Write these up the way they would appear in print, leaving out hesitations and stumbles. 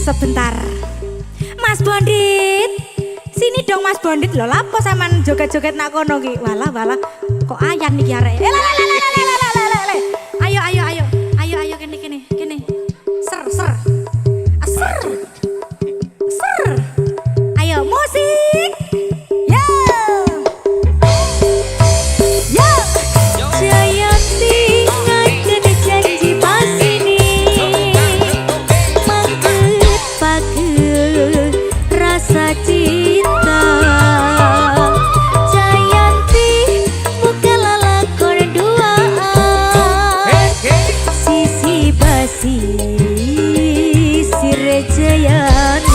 Sebentar, Mas Bondit, sini dong Mas Bondit. Lho lapo sampean joget-joget nak kono ki? Walah walah, kok ayan iki arek. Ayo ayo ayo, ayo kene. Ser. Ayo musik. Yo. Jayanti ngaken janji pas ini. Rasa cinta Jayanti bukanlah lakon duaan Sisi basi Sire Jayanti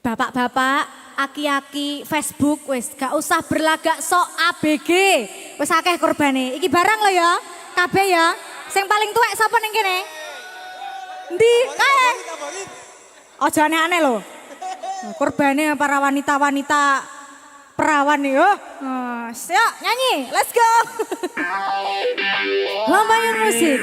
'Bapak-bapak, aki-aki Facebook wis gak usah berlagak sok ABG. Wis akeh korbane. Iki barang lo ya, kabeh ya. Sing paling tuwek sapa ning kene? Ndi? Kae. Aja aneh-aneh lho. Korbane para wanita-wanita perawan yo. Yuk nyanyi, let's go. Lambaian musik.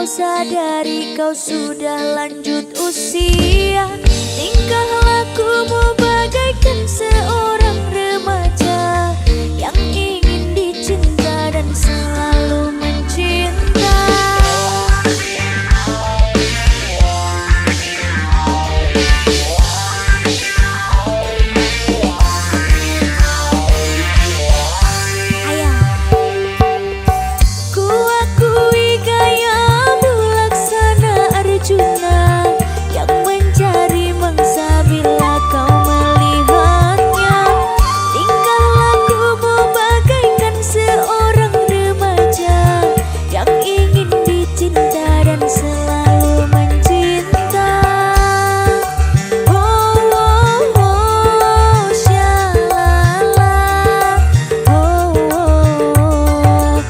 sadari kau sudah lanjut usia. Tingkah lakumu bagaikan seorang remaja yang ingin dicinta dan selalu mencinta. Bila kau melihatnya, tingkah lakumu bagaikan seorang remaja yang ingin dicinta dan selalu mencinta. Oh, oh, oh, shalala. Oh, oh, oh,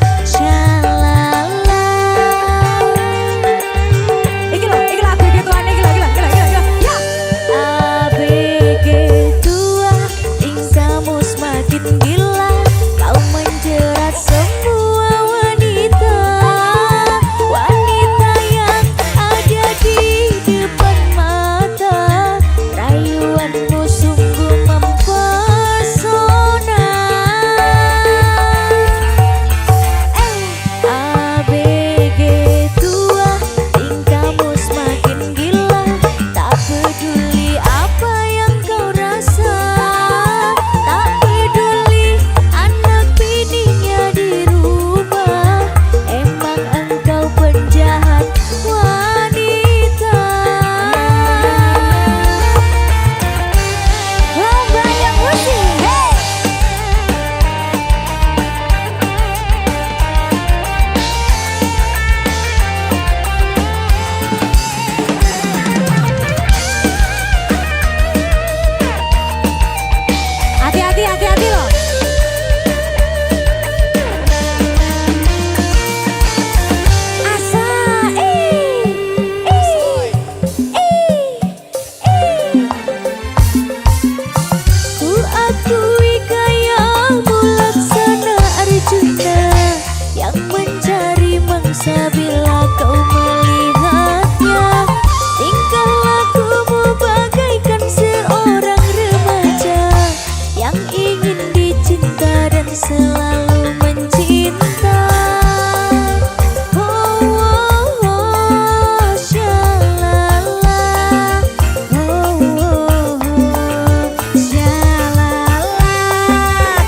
shalala.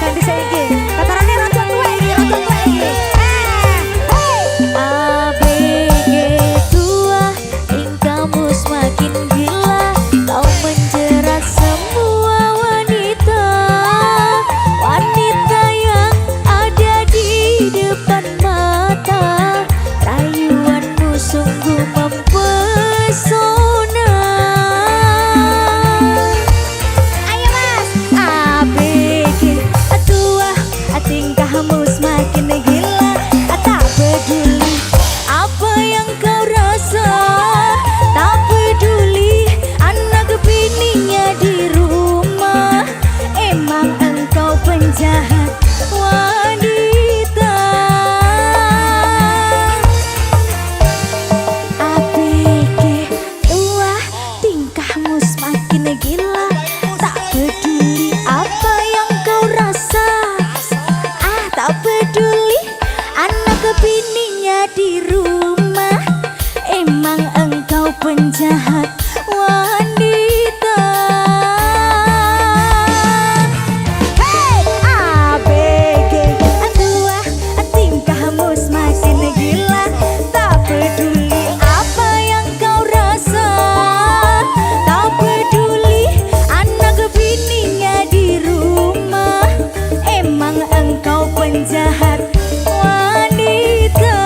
Ganti saiki. Katarane rada tuwa iki, rada tuwa iki. Semakin gila kau menjerat semua wanita, wanita yang ada di depan mata. Rayuanmu sungguh mempesona. Ayo mas, ABG tua, tingkahmu semakin gila. Tak peduli apa yang kau rasa, tak peduli anak bininya di rumah. Emang engkau penjahat wanita. ABG tua, tingkahmu semakin gila. Tak peduli apa yang kau rasa, tak peduli anak bininya di rumah. Emang engkau penjahat wanita. Hey, ABG tua, tingkahmu semakin gila. Tak peduli apa yang kau rasa, tak peduli anak bininya di rumah. Emang engkau penjahat wanita.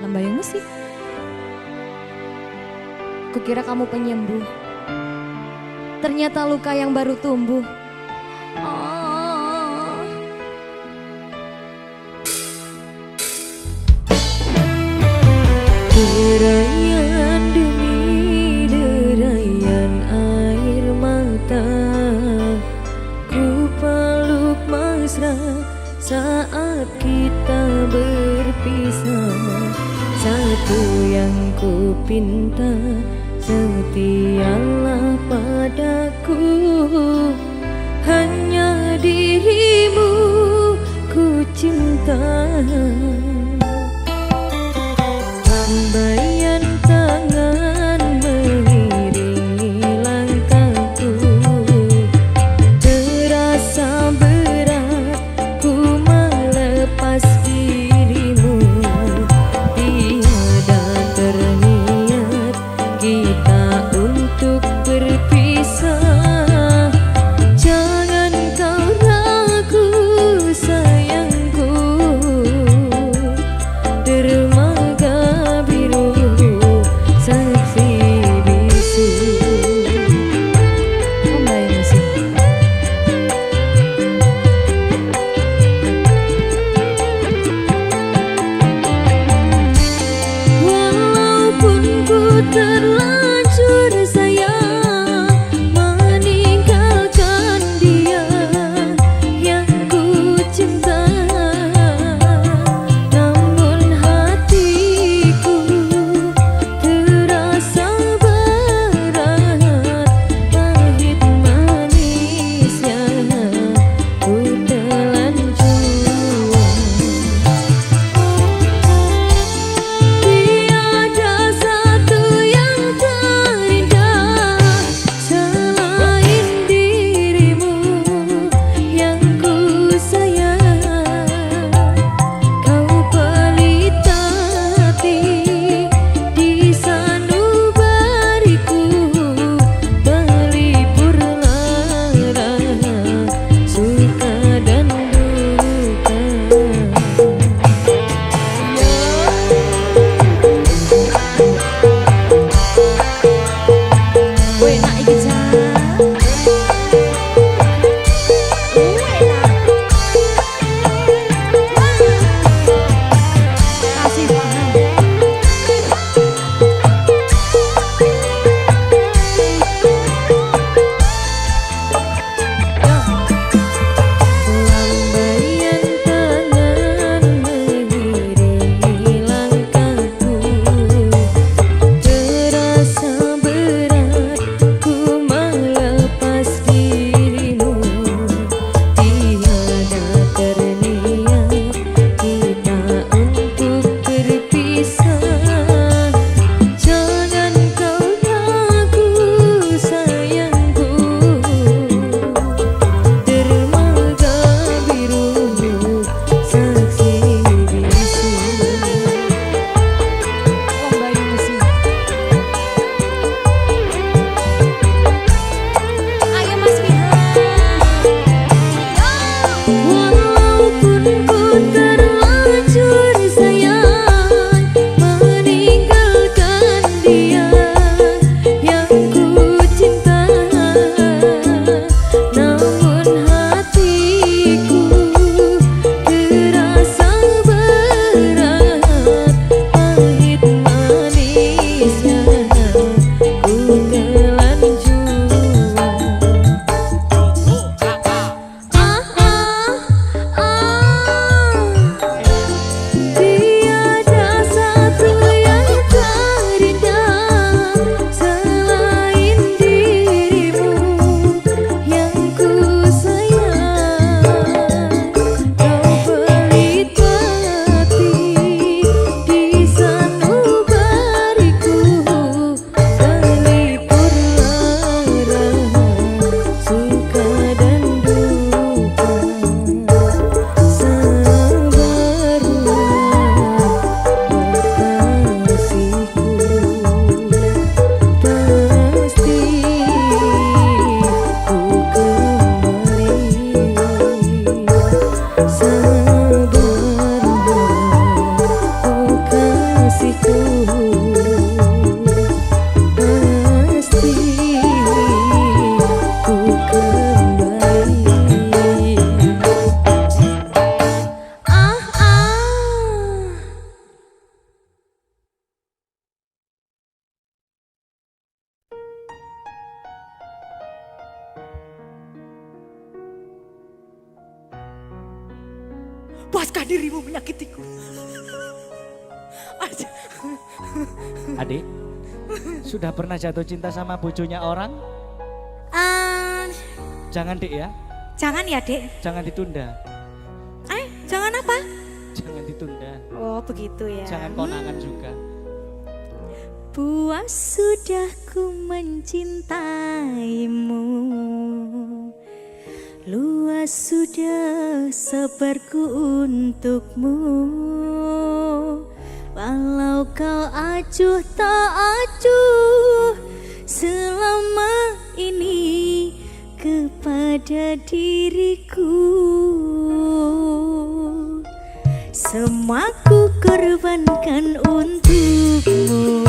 Lembayung Musik. Kukira kamu penyembuh, ternyata luka yang baru tumbuh. Oh. Derayan demi derayan air mata, ku peluk mesra saat kita berpisah. Satu yang ku pinta, setialah padaku, hanya dirimu ku cinta. Lambaian tangan mengiringi langkahku, terasa berat ku melepas dirimu. Tiada terniat kita untuk berpisah. Jangan kau ragu sayangku, dermaga biru saksi bisu. Lembayung Musik. Walaupun ku terlanjur sayang meninggalkan dia yang ku cinta, namun hatiku terasa berat, pahit manisnya ku telan jua. Tiada satu yang Puaskah dirimu menyakitiku? Adik, sudah pernah jatuh cinta sama bojonya orang? Jangan Dek ya, Jangan ya Dek. jangan ditunda. Jangan apa? Jangan ditunda, Oh begitu ya. jangan konangan juga. Puas sudah ku mencintaimu, luas sudah sabarku untukmu. Walau kau acuh tak acuh selama ini kepada diriku, semua ku korbankan untukmu.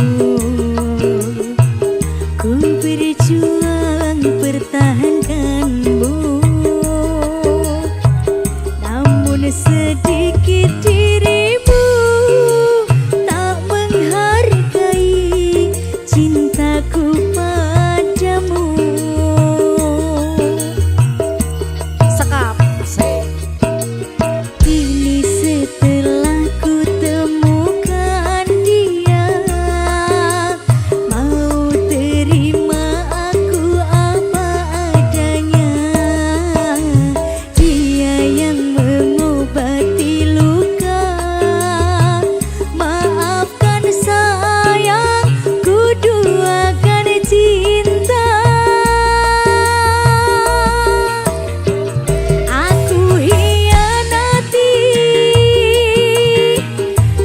Ku berjuang pertahankanmu, namun sedikit dirimu tak menghargai cintaku padamu. Sekap. Kini setelah ku temukan dia, mau terima aku apa adanya. Dia yang mengobati luka, maafkan sayang, ku duakan cinta. Aku hianati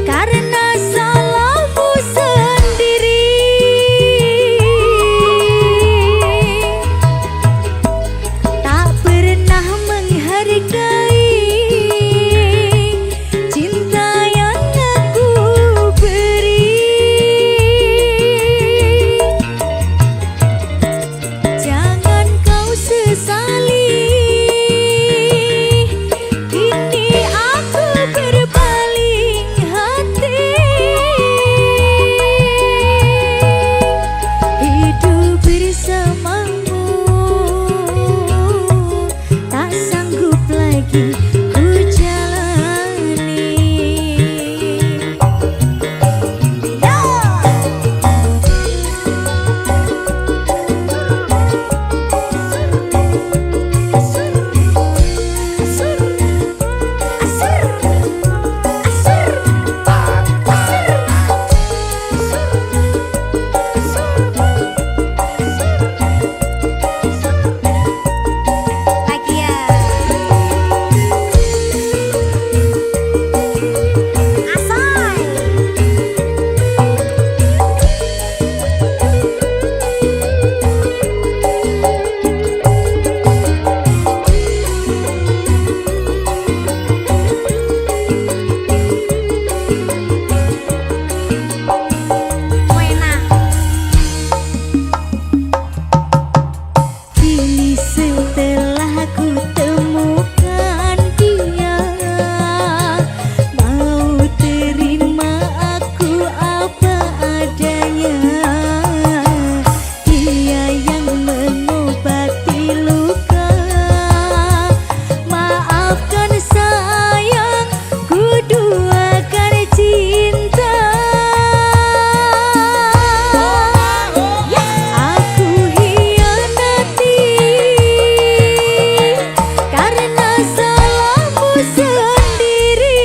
karena salahmu sendiri. Tak pernah menghargai cinta yang aku beri. Jangan kau sesali, kini aku berpaling hati. Hidup bersamamu tak sanggup lagi ku jalani. Lagi ya. Asal. Enak. Kini setelah ku temukan dia, mau terima aku apa adanya. Dia yang mengobati luka, maafkan sayang, ku duakan cinta. Aku hianati karena salahmu sendiri.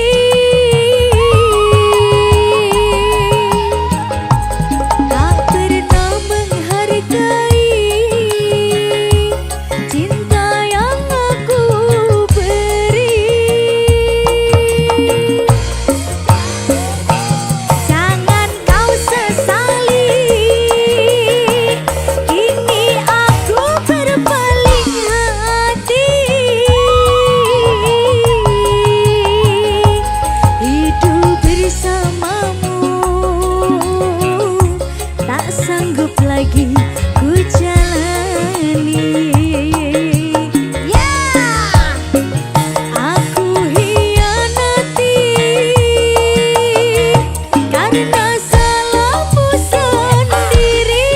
Tak pernah menghargai cinta yang aku beri. Jangan kau sesali, kini aku berpaling hati. Hidup bersamamu tak sanggup lagi ku jalani. Aku hianati karena salahmu sendiri.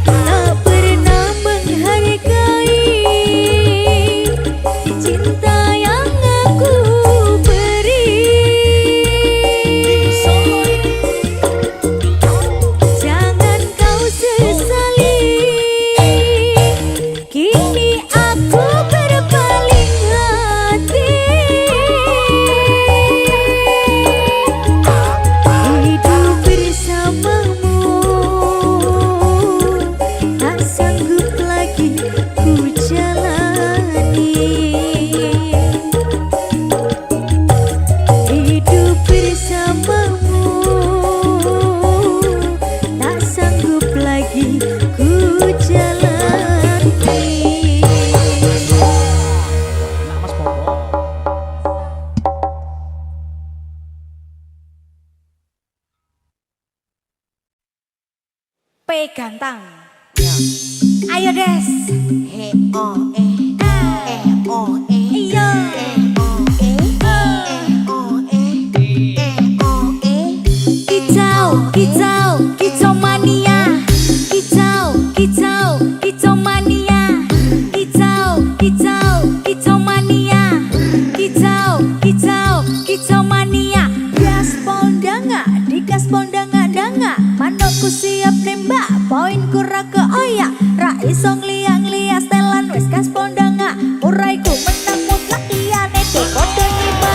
Tak pernah menghargai Gantang. Ayo Des. Iya. Kicau mania. Kicau mania. Kicau mania. Kicau mania. Gaspol danga, digaspol danga. Manokku siap nembak, poinku raga oyak. Ra iso ngliang-lias telan wis gaspol danga. Uraiku menang mutlak liyane do padha nyimak.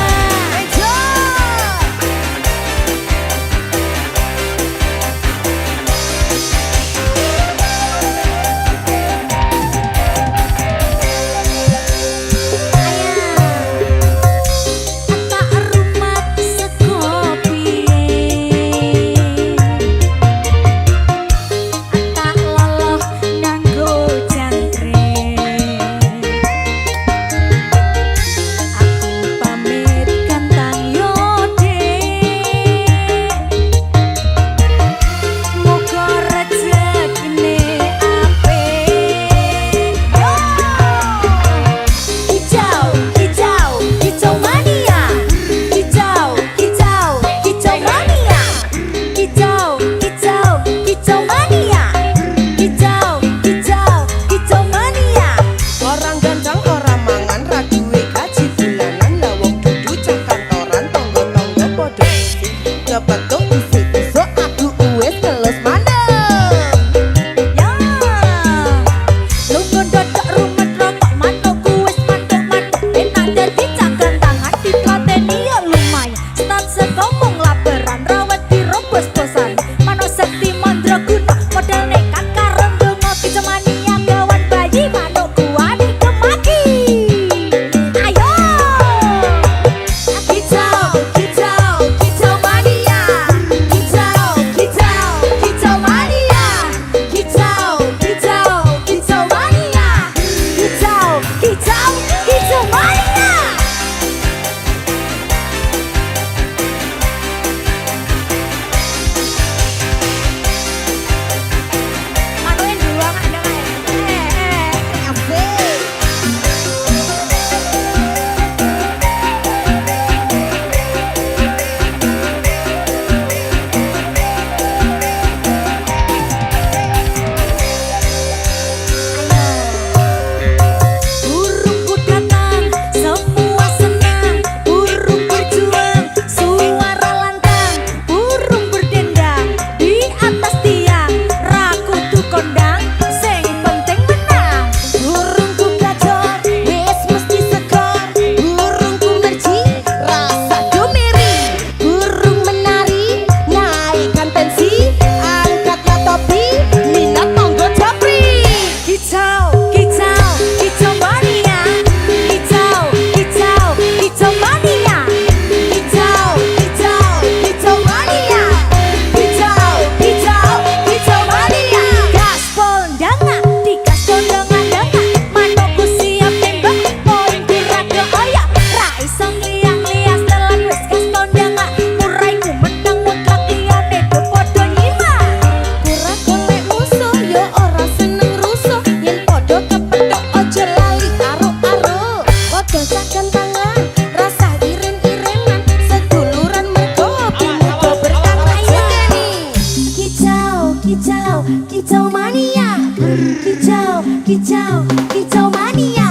Kicau mania, kicau mania,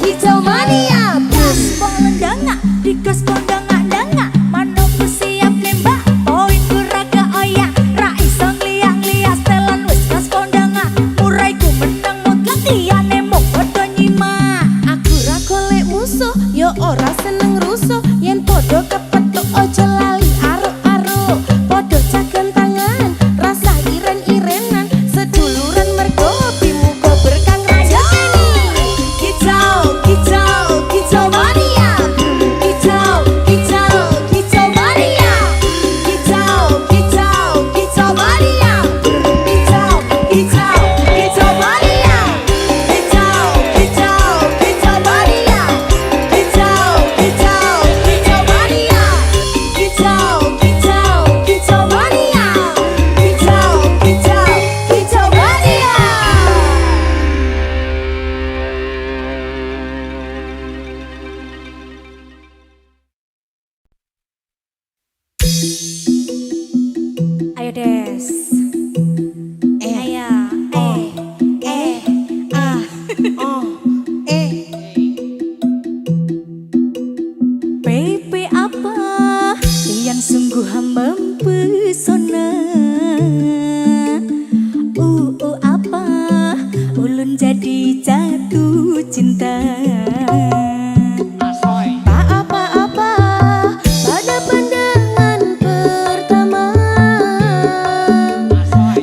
kicau mania. Gaspol danga, digaspol danga, manungku siap nembak, poinku raga oyak. Ra iso ngliang-lias telan wis gaspol danga. Muraiku menang mutlak liyane mung padha nyimak. Aku ra golek musuh, yo ora seneng rusuh. Yen padha kepethuk aja lali aruk-aruk. Padha jagan tangan, rasa iren-irenan. Seduluran mergo hobi muga berkah ngrajani. Kicau mania. Kicau mania. Kicau mania. Kicau mania. Oh, eh. PP apa yang sungguh mempesona? Apa ulun jadi jatuh cinta? Tak apa-apa pada pandangan pertama.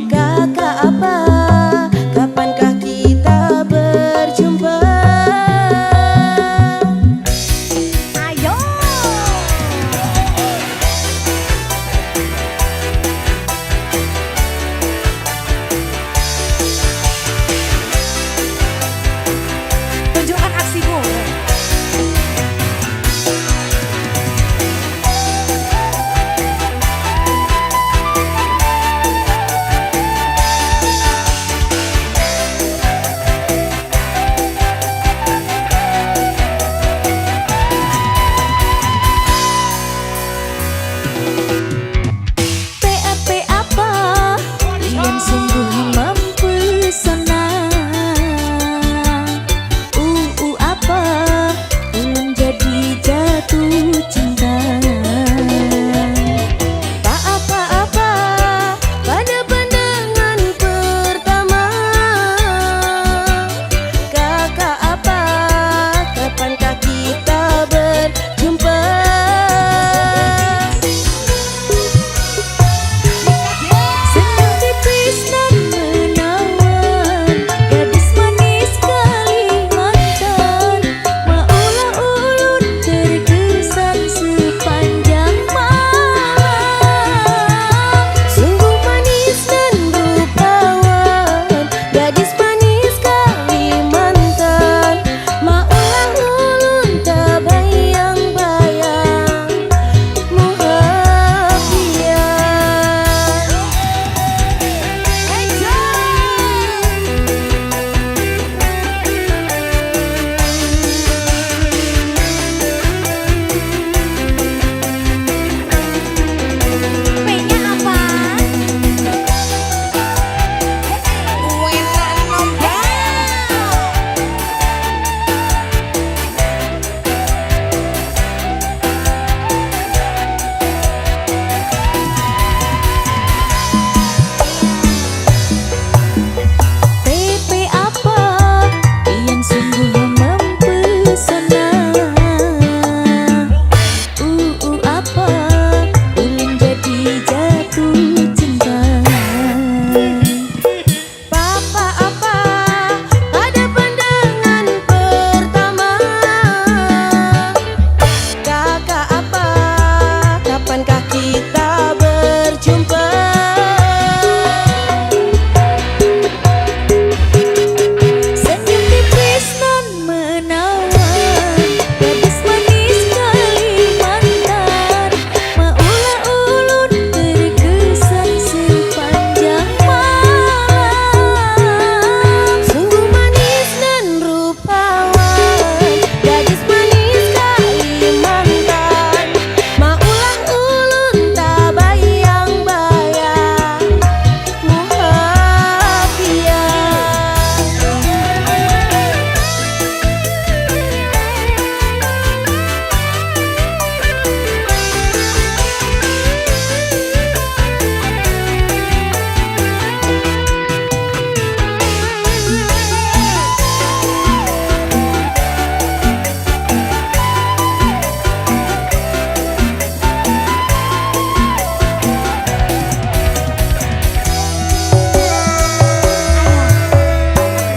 Kakak apa, kapankah kita berjumpa? Ayo. Tunjukkan aksimu. PAP apa yang sungguh mempesona? Apa ulun jadi jatuh cinta? Tak apa-apa pada pandangan pertama. Kakak apa, kapankah kita berjumpa? Senyum tipis dan menawan, gadis manis Kalimantan. Maulah ulun terkesan sepanjang malam. Sungguh manis dan rupawan, gadis manis Kalimantan. Maulah ulun terbayang-bayang muhafian. P-nya apa? PP apa yang sungguh mempesona? Apa ulun jadi jatuh cinta? Papa apa pada pandangan pertama. Kakak apa, kapankah kita berjumpa? Senyum tipis nan menawan, gadis manis Kalimantan. Maulah ulun terkesan sepanjang malam. Sungguh manis dan rupawan, gadis manis Kalimantan. Maulah ulun terbayang-bayang muhafian.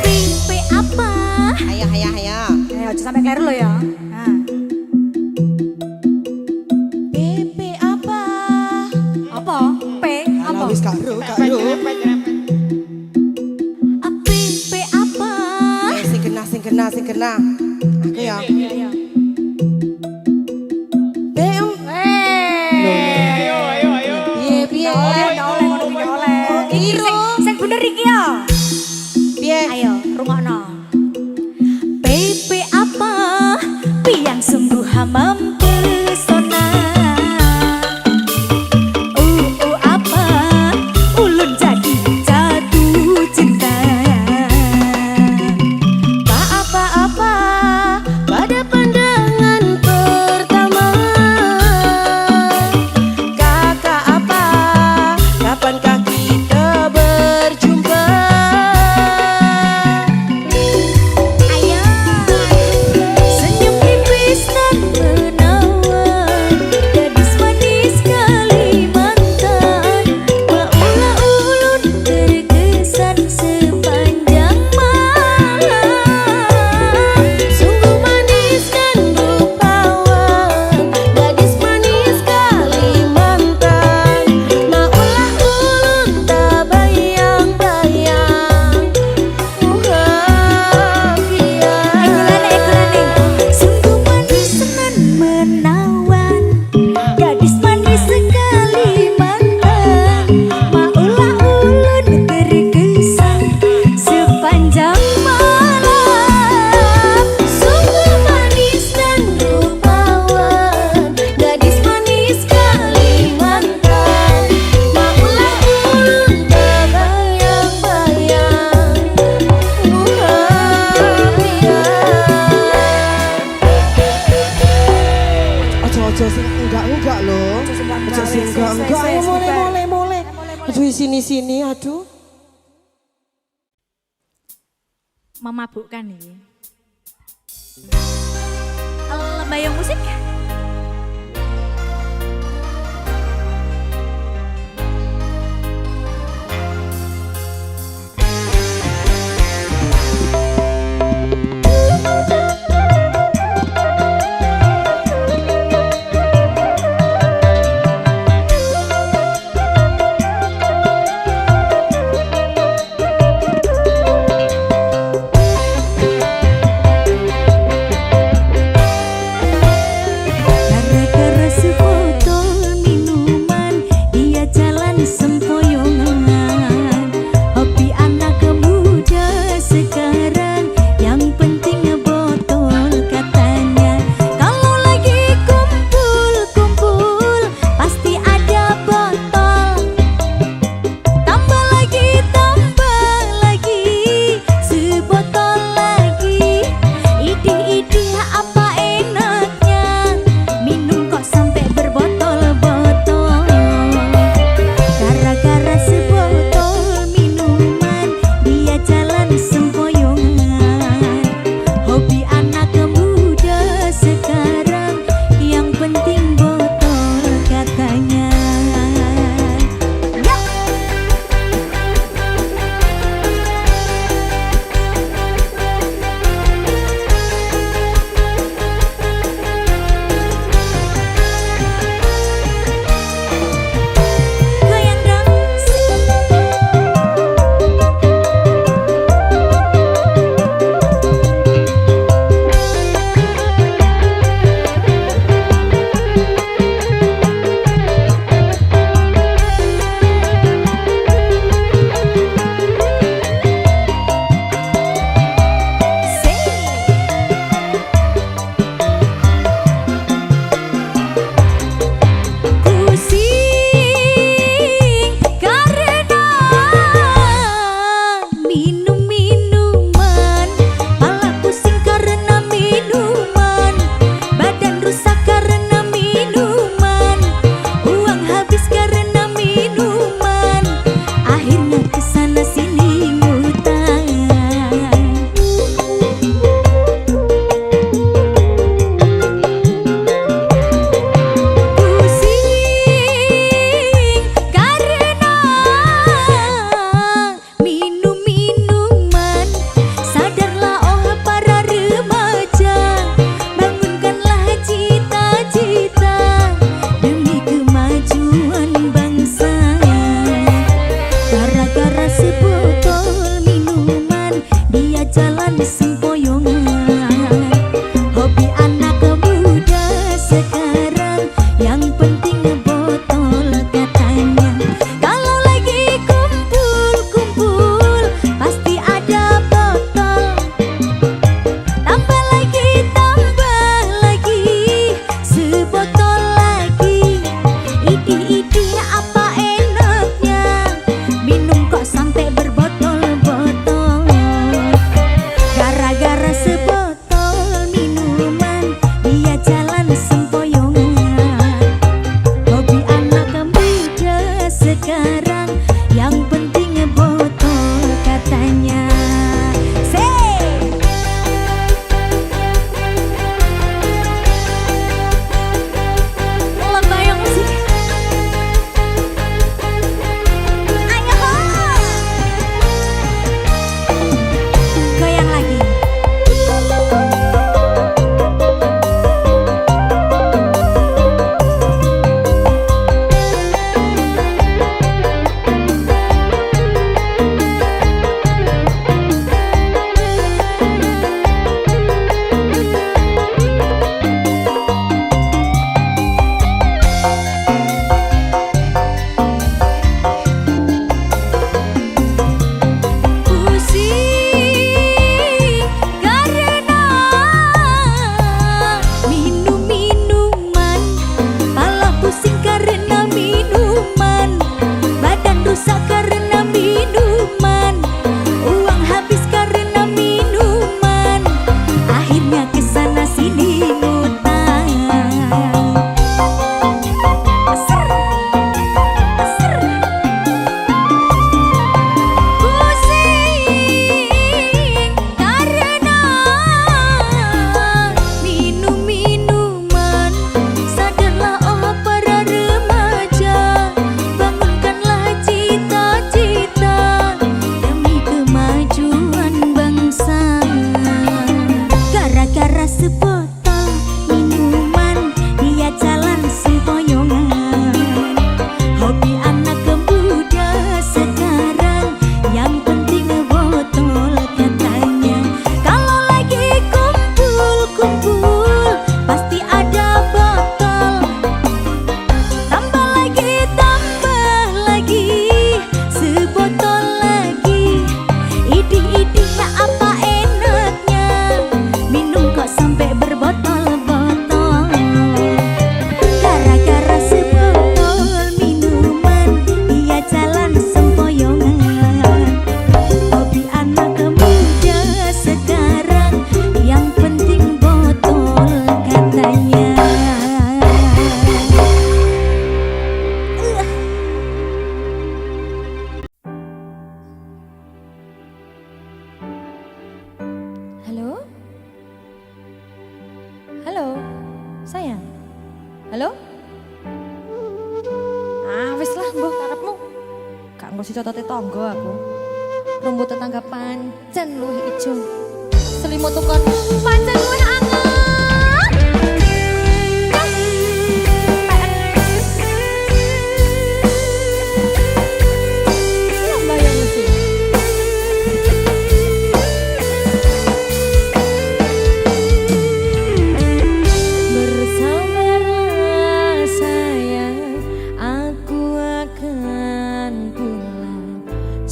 PP apa? Ayo. Ayo, aja sampai keliru lo ya. Nah. PP apa? Apa? P apa? Wis karo. PP apa? Sing kena. Aku ya. Ayo. BM. Piye. Oleh ngono iki oleh. Iki sing bener iki ya. Piye? Ayo, rungokno. PP apa? Piang sungguh mempesona. Apa? Ulun jadi jatuh cinta. Tak Aduh sini-sini aduh. Memabukkan ini. Lembayung musik. Halo, sayang. Halo? Ah, wis lah, mbah karepmu. Gak ngosi cotote tangga aku. Rumput tetangga pancen luwih ijo. Selimut tukon pancen luwih anget.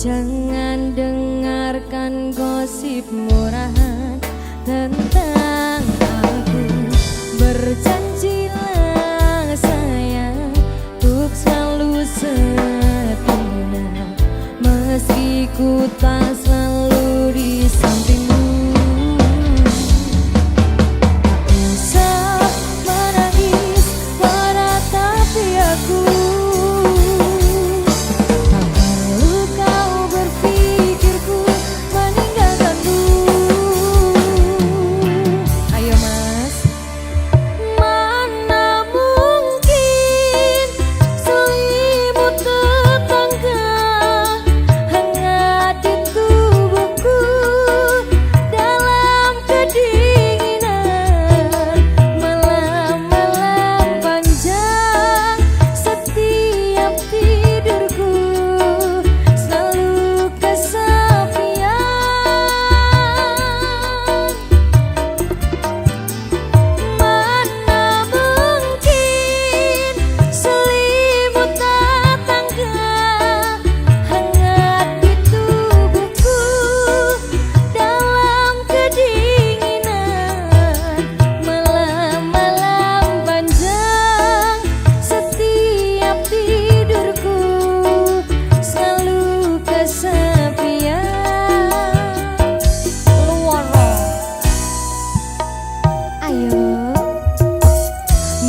Jangan dengarkan gosip murahan tentang aku. Berjanjilah sayang untuk selalu setia, meski ku tak selalu di sampingmu. Tak usah menangis, meratapi aku.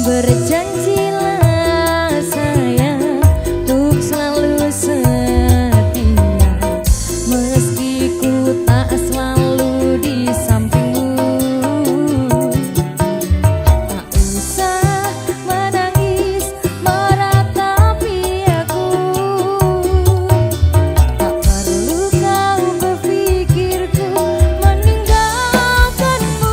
Berjanjilah sayang untuk selalu setia, meski ku tak selalu di sampingmu. Tak usah menangis, meratapi aku. Tak perlu kau berpikirku meninggalkanmu.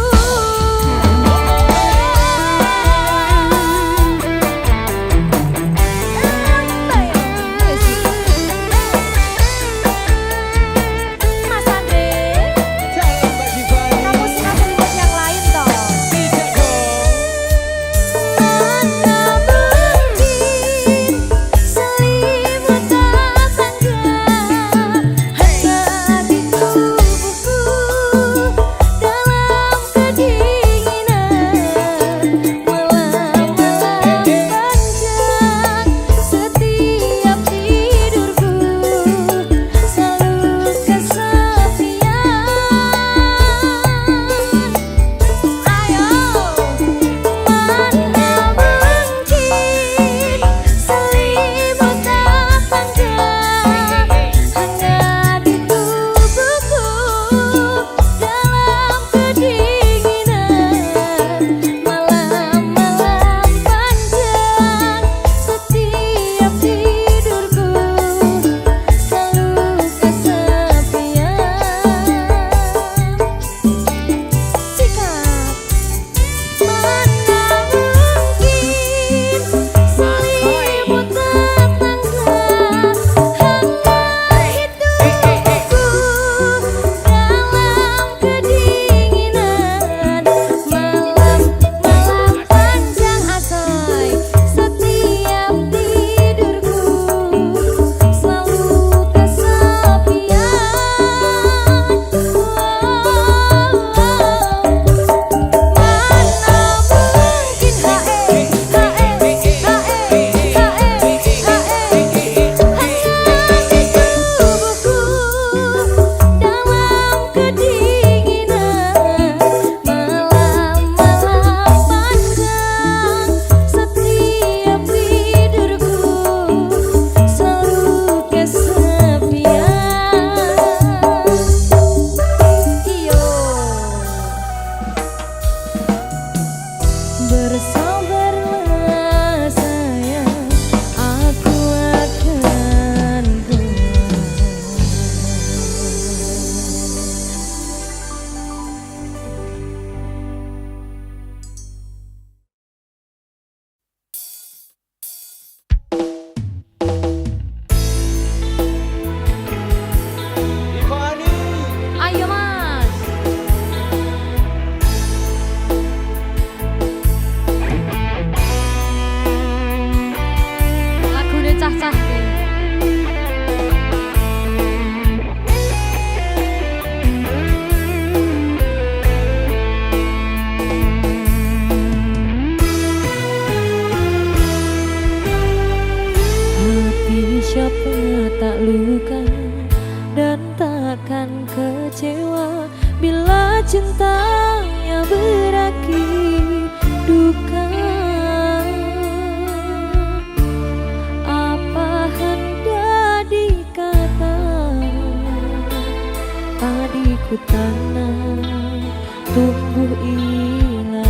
aku ilalang.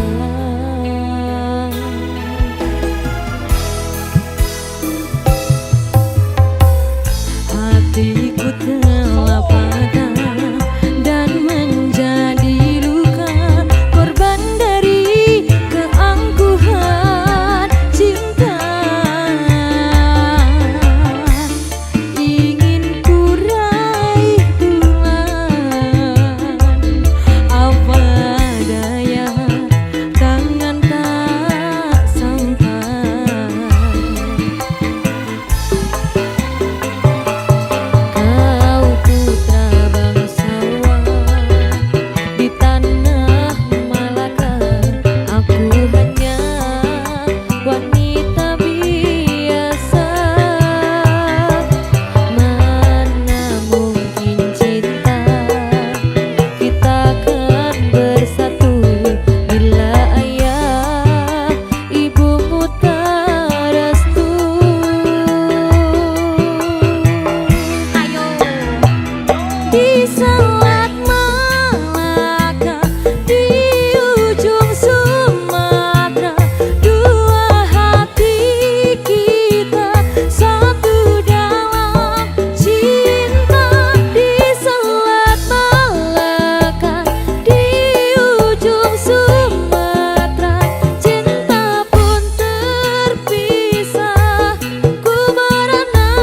Hatiku telah patah dan menjadi luka, korban dari keangkuhan cinta. Ingin ku raih bulan, apa daya tangan tak sampai. Kau putra bangsawan di tanah Malaka, aku hanya wanita biasa. Mana mungkin cinta kita akan bersatu bila ayah ibumu tak restu. Di Selat Malaka, di ujung Sumatera, dua hati kita satu dalam cinta. Di Selat Malaka, di ujung Sumatera, cinta pun terpisah, ku berenang.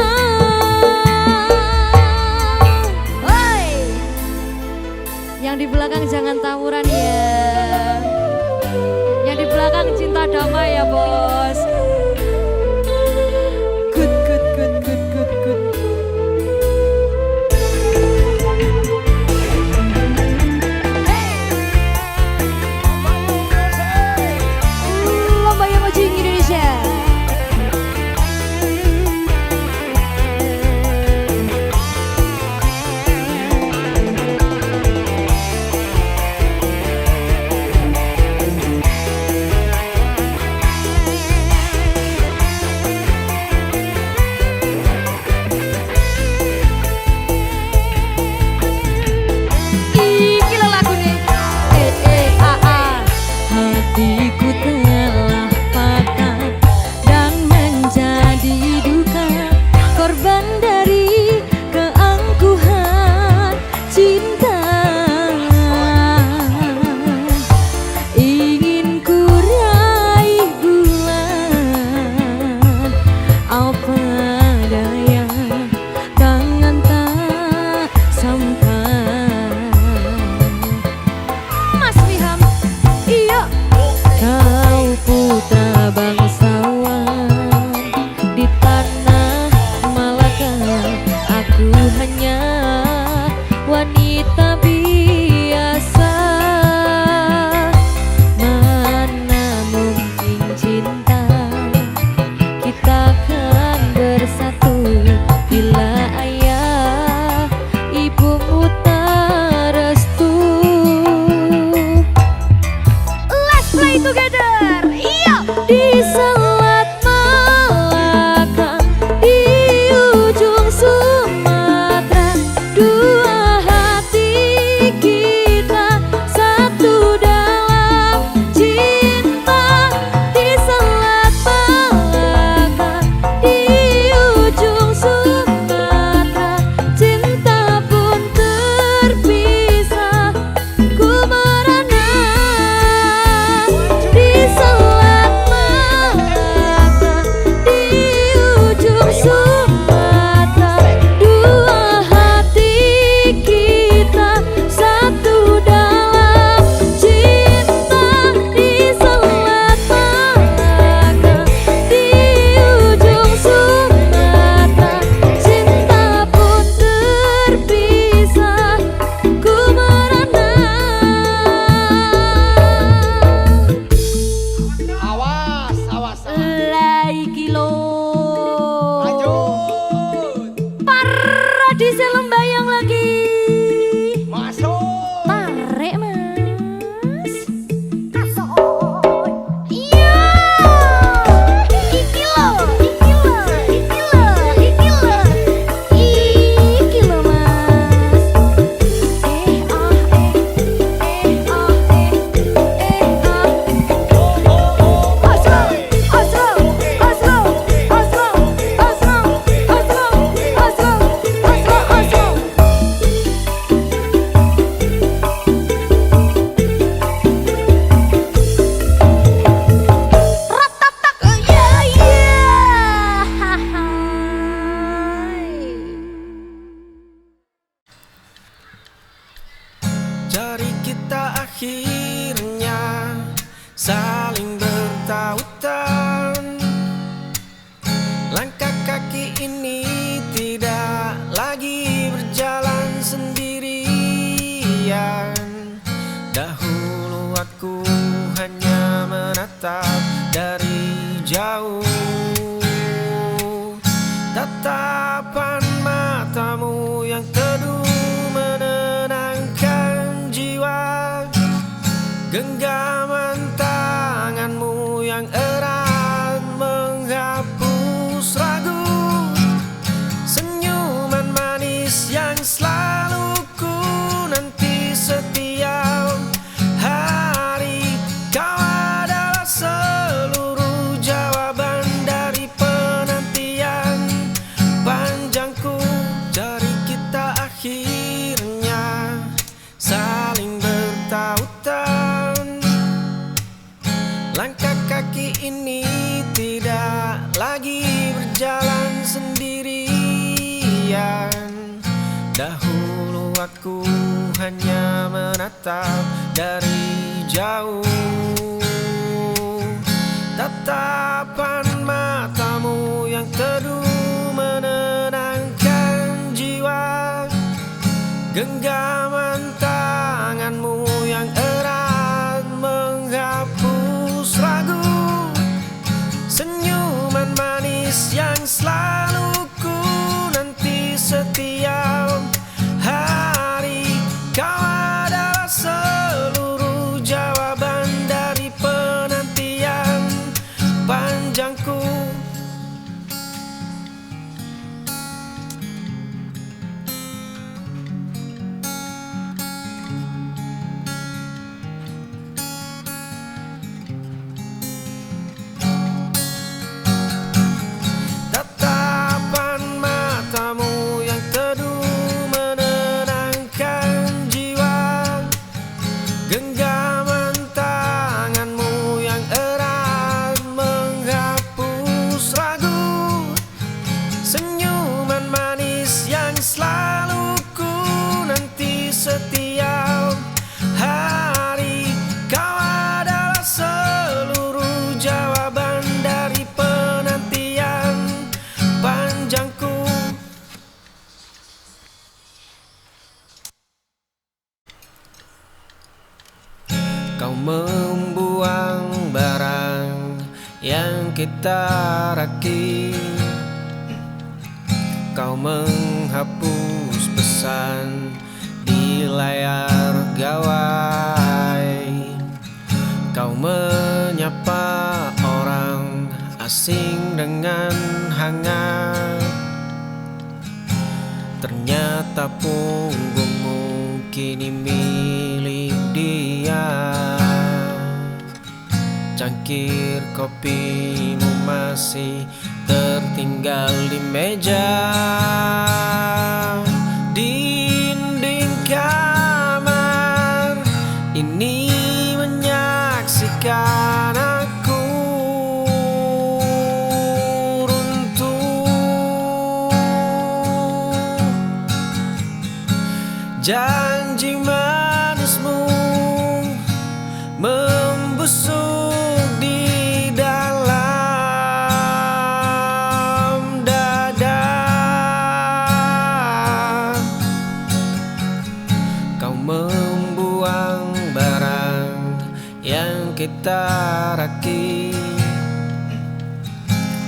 Oi, yang di belakang jangan tawuran ya. Yang di belakang cinta damai ya bos. Good, good, good, good, good, good. Lomba yang maju Indonesia. Iki lho lagune. Hatiku telah patah dan menjadi duka, korban dari keangkuhan cinta. Ingin ku raih bulan, apa daya tangan tak sampai. Mas Wiham, iya. Kau putra bangsawan di tanah Malaka, aku hanya wanita biasa. Mana mungkin cinta kita akan bersatu bila ayah ibumu tak restu. Let's play together. Iya, di saling bertautan. Langkah kaki ini tidak lagi berjalan sendirian. Dahulu aku hanya menatap dari jauh. Tatapan matamu yang teduh menenangkan jiwa. Genggaman tanganmu yang erat menghapus ragu. Senyuman manis yang selalu ku nanti setiap hari. Kau adalah seluruh jawaban dari penantian panjangku. Dari kita akhirnya saling bertautan. Langkah kaki ini tidak lagi berjalan sendirian. Dahulu aku hanya menatap dari jauh. Tatapan matamu yang teduh menenangkan jiwa. Genggaman tanganmu yang erat menghapus ragu. Senyuman manis yang selalu ku nanti setiap hari. Kau adalah seluruh jawaban dari penantian panjangku. Tatapan matamu yang teduh menenangkan jiwa. Genggaman tanganmu yang erat menghapus ragu. Senyuman manis yang selalu ku nanti setiap hari. Kau adalah seluruh jawaban dari penantian panjangku. Kau membuang barang yang kita rakit. Kau menghapus pesan di layar gawai. Kau menyapa orang asing dengan hangat. Ternyata punggungmu kini milik dia. Cangkir kopimu masih tertinggal di meja. Dinding kamar ini menyaksikan aku runtuh. Janji manismu membusuk di dalam dada. Kau membuang barang yang kita rakit.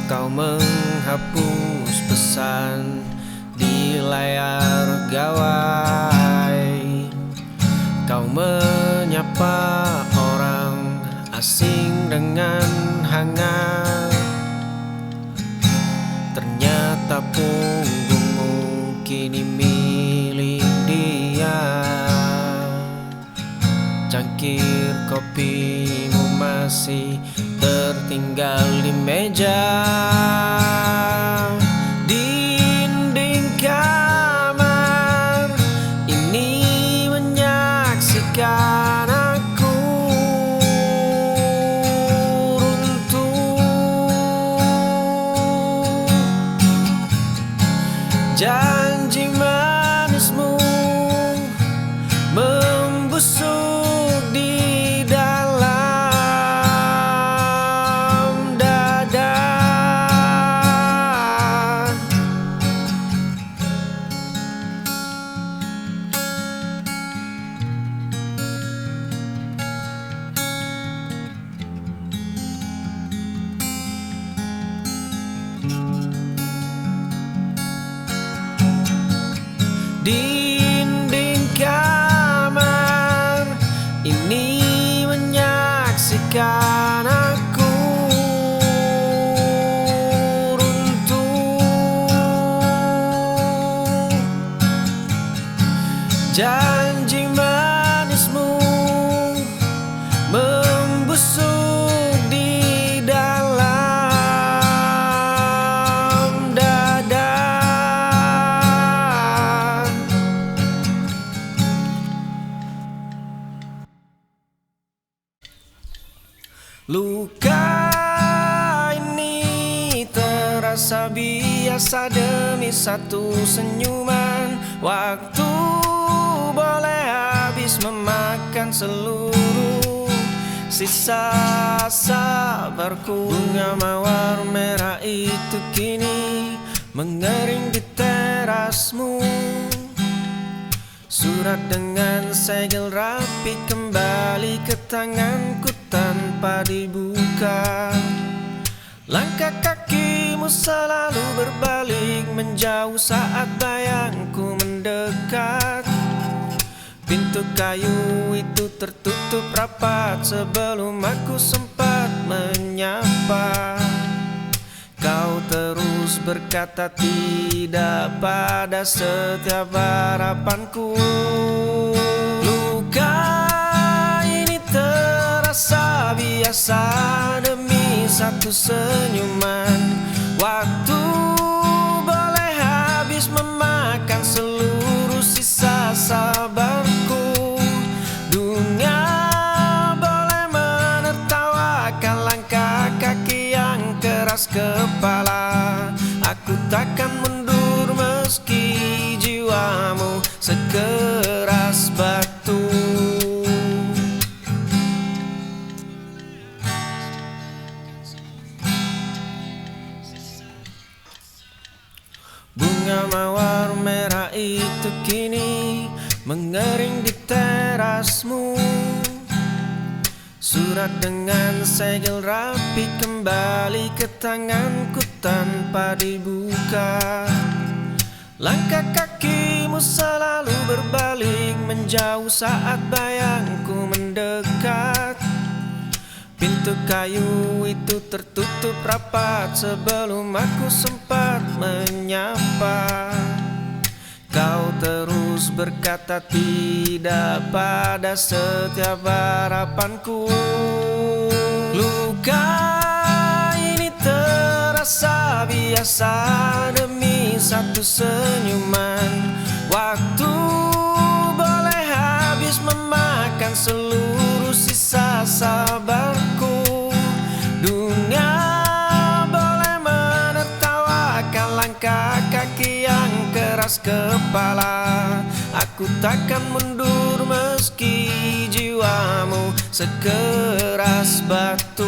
Kau menghapus pesan di layar gawai. Kau menyapa orang asing dengan hangat. Ternyata punggungmu kini milik dia. Cangkir kopimu masih tertinggal di meja. Dinding kamar ini menyaksikan aku runtuh. Janji manismu membusuk di dalam dinding kamar ini menyaksikan aku runtuh. Janji manismu membusuk di dalam dada. Luka ini terasa biasa demi satu senyuman. Waktu boleh habis memakan seluruh sisa sabarku. Bunga mawar merah itu kini mengering di terasmu. Surat dengan segel rapi kembali ke tanganku tanpa dibuka. Langkah kakimu selalu berbalik menjauh saat bayangku mendekat. Pintu kayu itu tertutup rapat sebelum aku sempat menyapa. Kau terus berkata tidak pada setiap harapanku. Luka ini terasa biasa demi satu senyuman. Waktu boleh habis memakan seluruh sisa sabarku. Dunia boleh menertawakan langkah kaki yang keras kepala. Aku takkan mundur meski jiwamu sekeras batu. Bunga mawar merah itu kini mengering di terasmu. Surat dengan segel rapi kembali ke tanganku tanpa dibuka. Langkah kakimu selalu berbalik menjauh saat bayangku mendekat. Pintu kayu itu tertutup rapat sebelum aku sempat menyapa. Kau terus berkata tidak pada setiap harapanku. Luka ini terasa biasa demi satu senyuman. Waktu boleh habis memakan seluruh sisa sabarku. Dunia boleh menertawakan langkah kaki yang keras kepala. Aku takkan mundur meski jiwamu sekeras batu.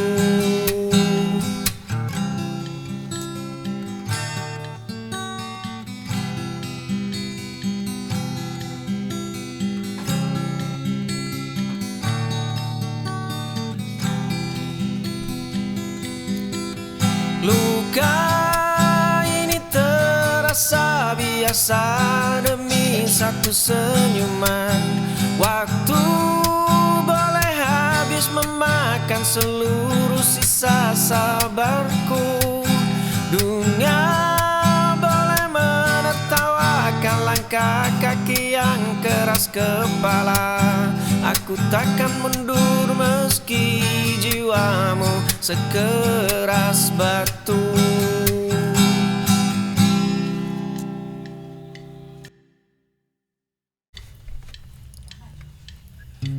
Luka ini terasa biasa demi satu senyuman. Waktu boleh habis memakan seluruh sisa sabarku. Dunia boleh menertawakan langkah kaki yang keras kepala. Aku takkan mundur meski jiwamu sekeras batu.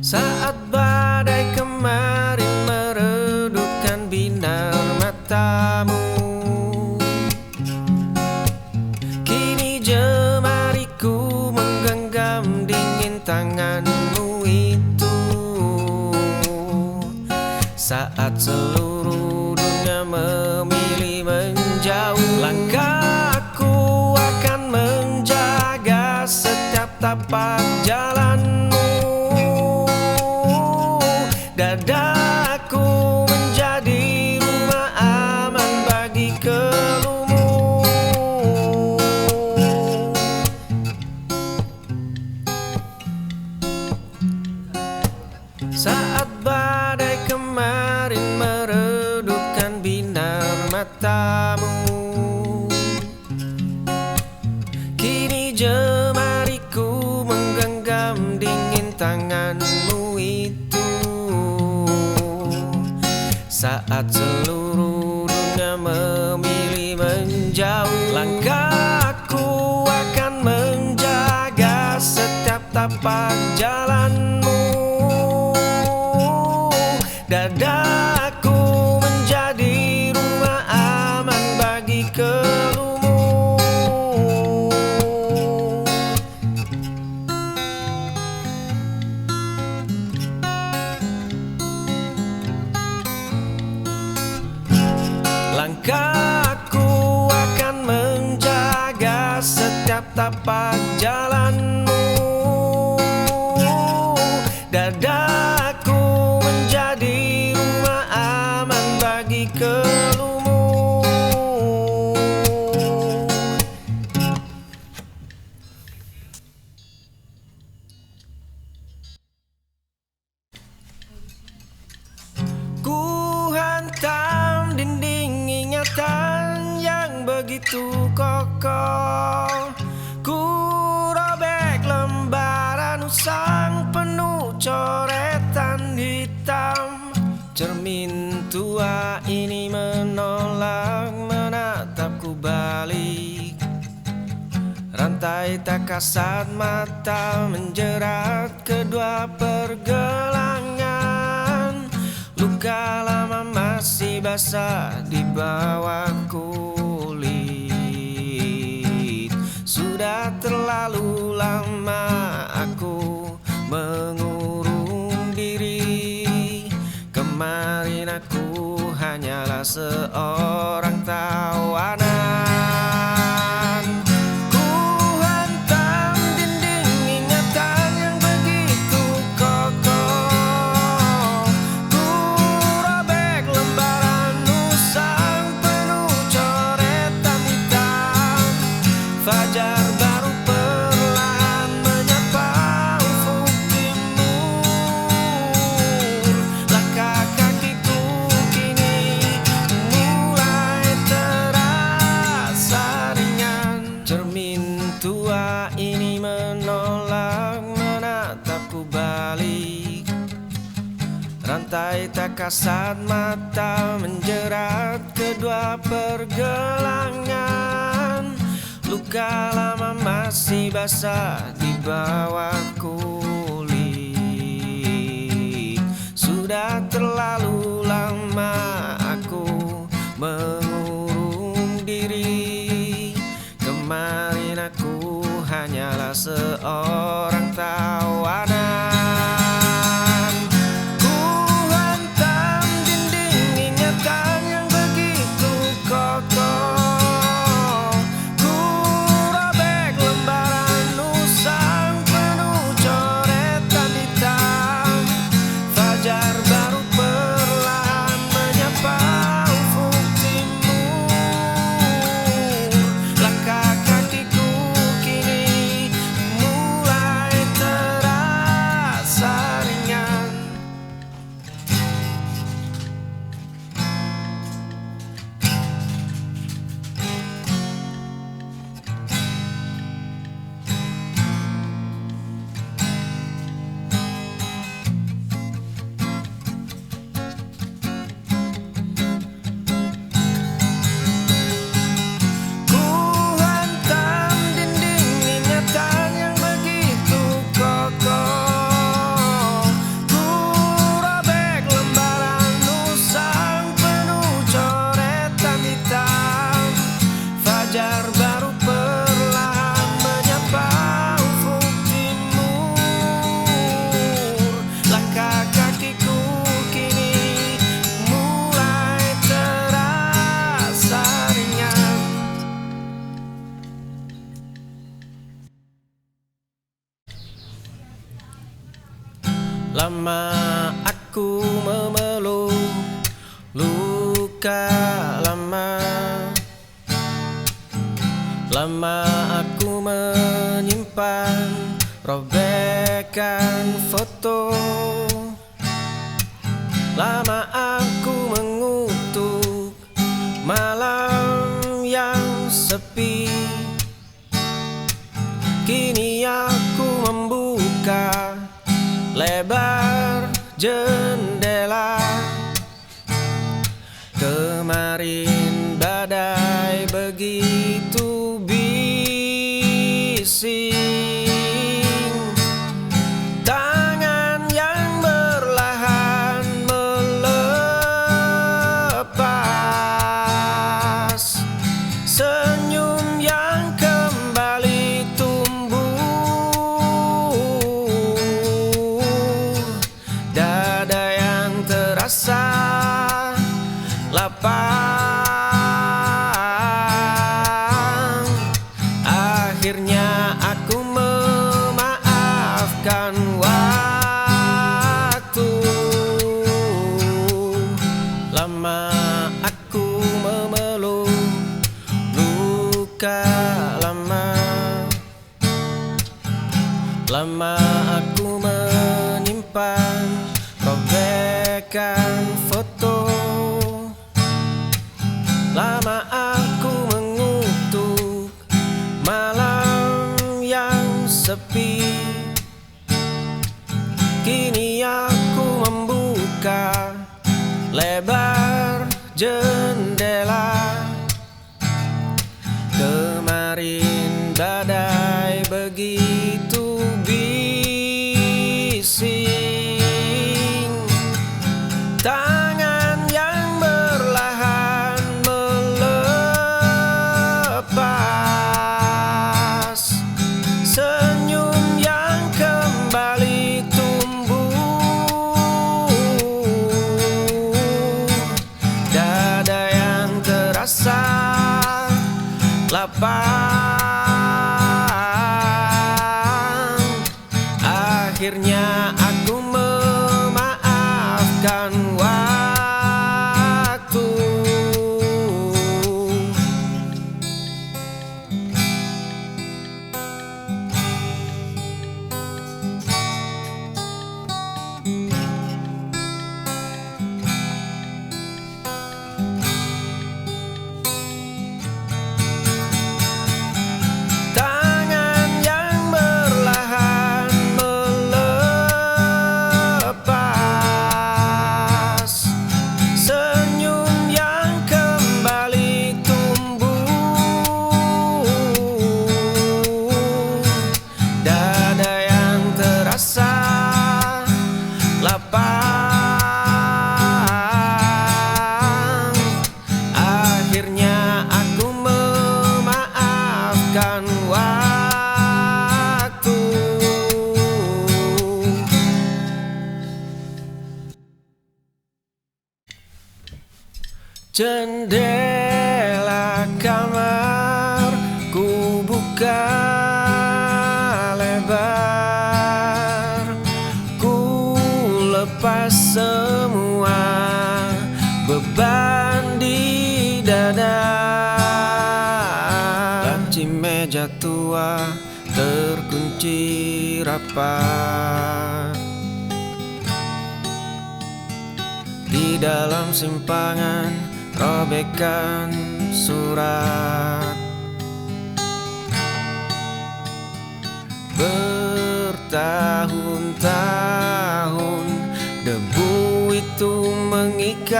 Saat badai kemarin meredupkan binar matamu, kini jemariku menggenggam dingin tanganmu itu. Saat seluruh dunia memilih menjauh, langkahku akan menjaga setiap tapak jalanmu. Dadaku menjadi rumah aman bagi keluhmu. Saat seluruh dunia memilih menjauh, langkahku akan menjaga setiap tapak jalanmu. Dadaku menjadi rumah aman bagi keluhmu. Langkahku akan menjaga setiap tapak jalanmu. Dadaku menjadi rumah aman bagi keluhmu. Ku hantam dinding ingatan yang begitu kokoh. Ku robek lembaran usang penuh coretan hitam. Cermin tua ini menolak menatapku balik. Rantai tak kasat mata menjerat kedua pergelangan. Luka lama masih basah di bawah kulit. Sudah terlalu lama aku mengurung diri. Kemarin aku hanyalah seorang tawanan. Ku hantam dinding ingatan yang begitu kokoh. Ku robek lembaran usang penuh coretan hitam. Fajar baru perlahan menyapa ufuk timur. Langkah kakiku kini mulai terasa ringan. Cermin tua ini menolak menatapku balik. Rantai tak kasat mata menjerat kedua pergelangan. Luka lama masih basah di bawah kulit. Sudah terlalu lama aku mengurung diri. Kemarin aku hanyalah seorang tawanan. Ku hantam dinding ingatan yang begitu kokoh. Ku robek lembaran usang penuh coretan hitam. Fajar baru perlahan menyapa ufuk timur. Langkah kakiku kini mulai terasa ringan. Ku hantam dinding ingatan yang begitu kokoh. Ku robek lembaran usang penuh coretan hitam. Fajar baru perlahan menyapa ufuk timur. Langkah kakiku kini mulai terasa ringan. Lama aku memeluk luka lama. Lama aku menyimpan robekan foto. Lama aku mengutuk malam yang sepi. Kini aku membuka lebar jendela. Kemarin badai begitu bising, tangan yang berlahan melepas, senyum yang kembali tumbuh, dada yang terasa lapang. Akhirnya aku memaafkan waktu. Lama aku memeluk luka lama, lama aku menyimpan robekan foto. Lama aku mengutuk malam yang sepi. Kini aku membuka lebar jendela. Kemarin badai begitu bising, tangan yang berlahan melepas, senyum yang kembali tumbuh, dada yang terasa lapang. Akhirnya aku memaafkan waktu. Tangan yang berlahan melepas, senyum yang kembali tumbuh, dada yang terasa lapang. Akhirnya aku memaafkan waktu. Jendela kamar ku buka lebar, ku lepas semua beban di dada. Laci meja tua terkunci rapat, di dalam simpangan robekan surat. Bertahun-tahun debu itu mengikat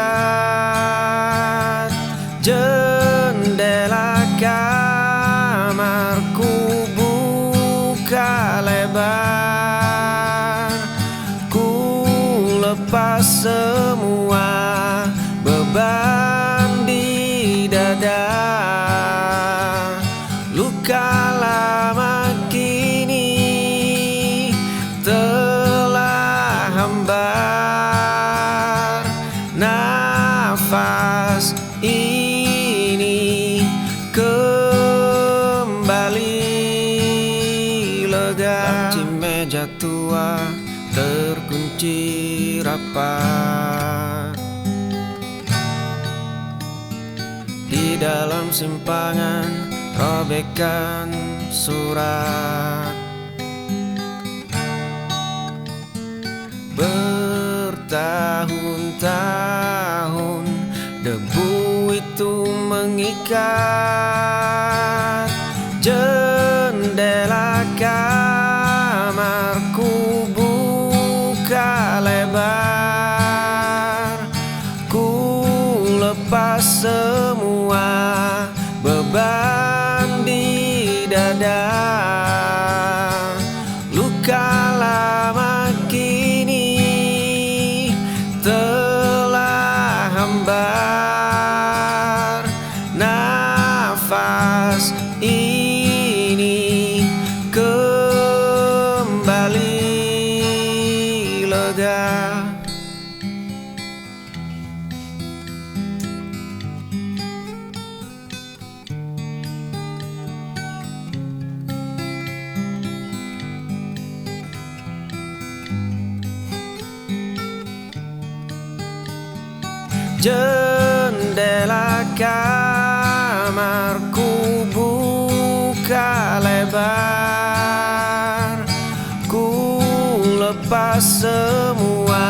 jendela kamarku buka lebar, ku lepas semua beban di dada. Luka lama kini telah hambar, nafas ini kembali lega. Laci meja tua terkunci rapat, di dalam simpangan robekan surat. Bertahun-tahun debu itu mengikat jendela kamarku buka lebar, ku lepas semua beban di dada. Luka lama kini telah hambar. Nafas ini kembali lega. Jendela kamarku buka lebar. Ku lepas semua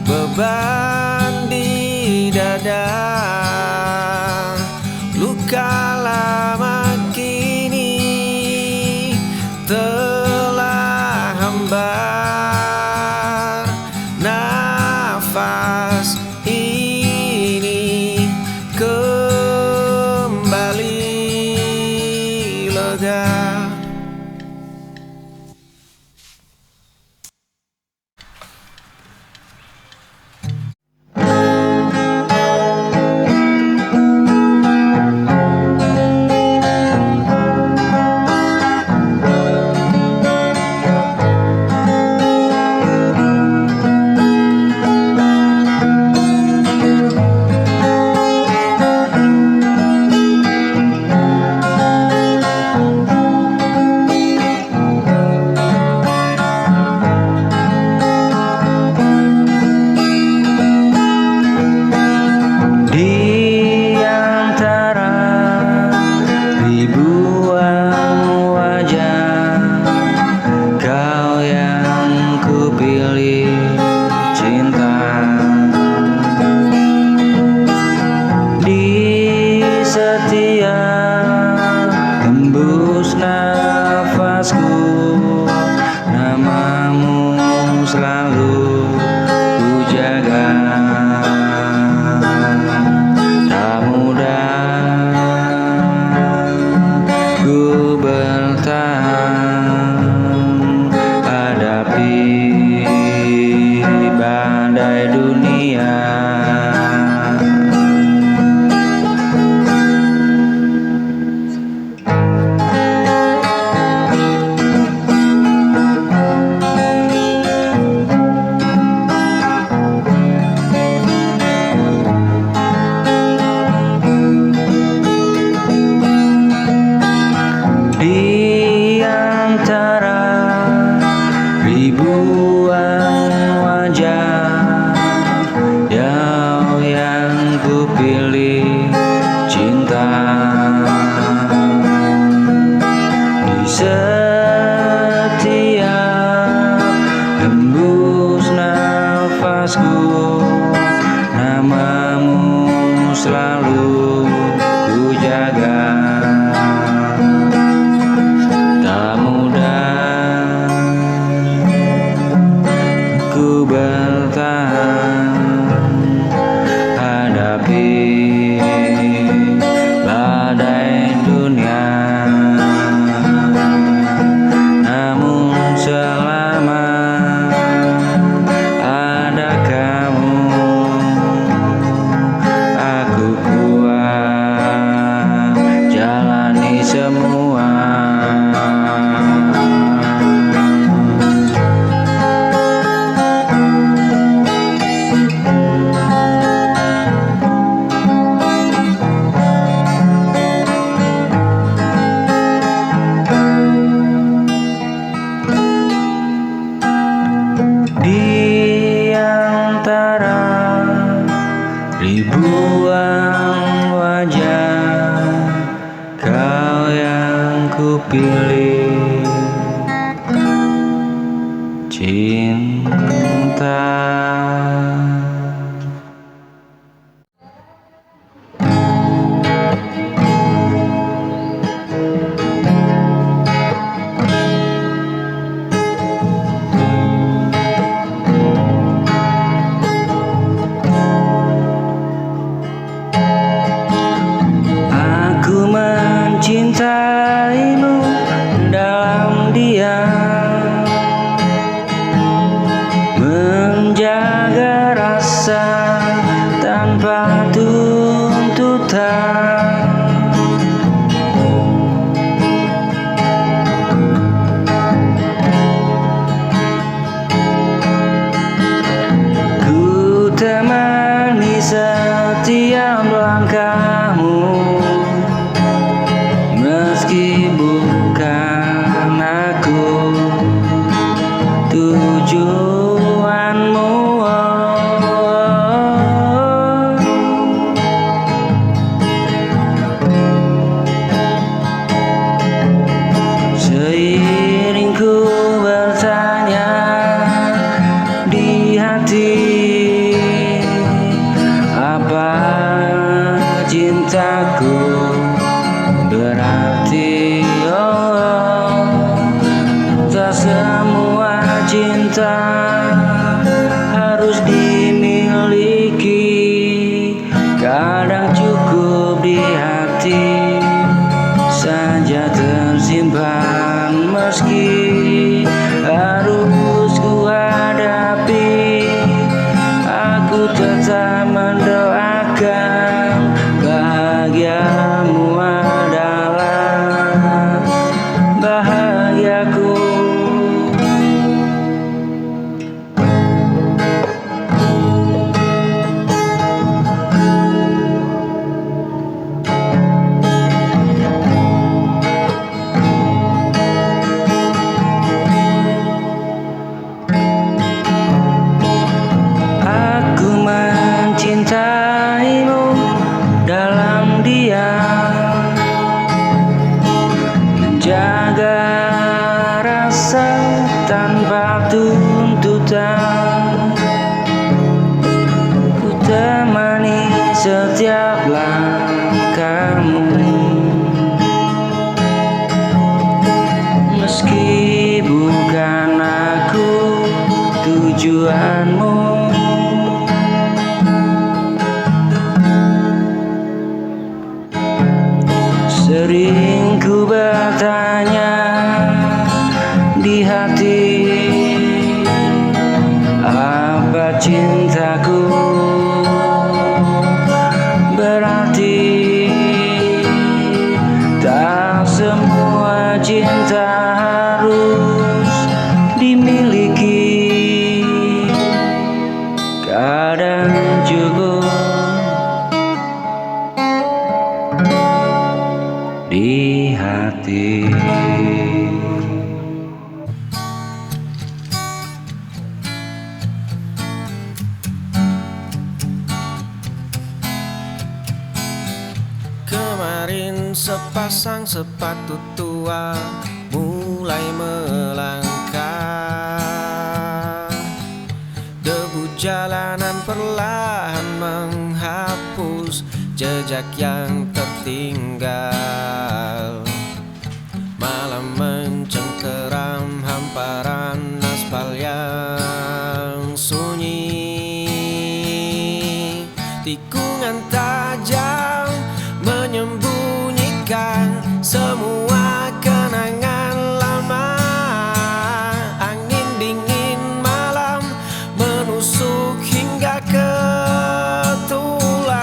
beban di dada. Luka lama kini telah hambar. Nafas ini kembali lega. pilih cinta. tanpa tuntutan. Ku temani setiap langkahmu, meski bukan aku tujuanmu. Seiring ku bertanya di hati, apa cintaku berarti? Tak semua cinta harus dimiliki, kadang cukup di hati saja tersimpan. Meski harus ku hadapi, aku tetap mendoakan bahagiamu adalah bahagiaku. Aku mencintaimu dalam diam, menjaga rasa tanpa tuntutan. Ku temani setiap langkahmu, meski bukan aku tujuanmu. Sering ku bertanya di hati, apa cintaku berarti? Tak semua cinta harus dimiliki, kadang cukup di hati. Kemarin sepasang sepatu tua mulai melangkah, debu jalanan perlahan menghapus jejak yang tertinggal. Malam mencengkeram hamparan aspal yang sunyi, tikungan tajam menyembunyikan semua kenangan lama. Angin dingin malam menusuk hingga ke tulang.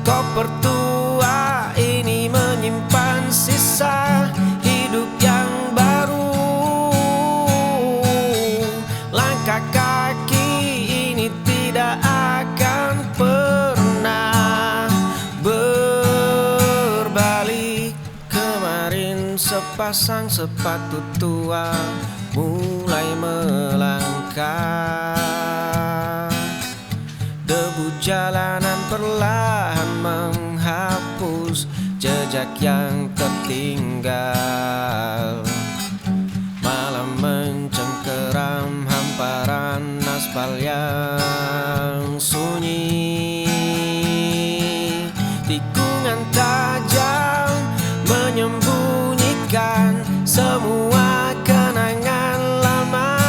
Koper tua ini menyimpan sisa hidup yang baru. Langkah kaki ini tidak akan pernah berbalik. Kemarin sepasang sepatu tua mulai melangkah, debu jalanan perlahan menghapus jejak yang tertinggal. Malam mencengkeram hamparan aspal yang sunyi, tikungan tajam menyembunyikan semua kenangan lama.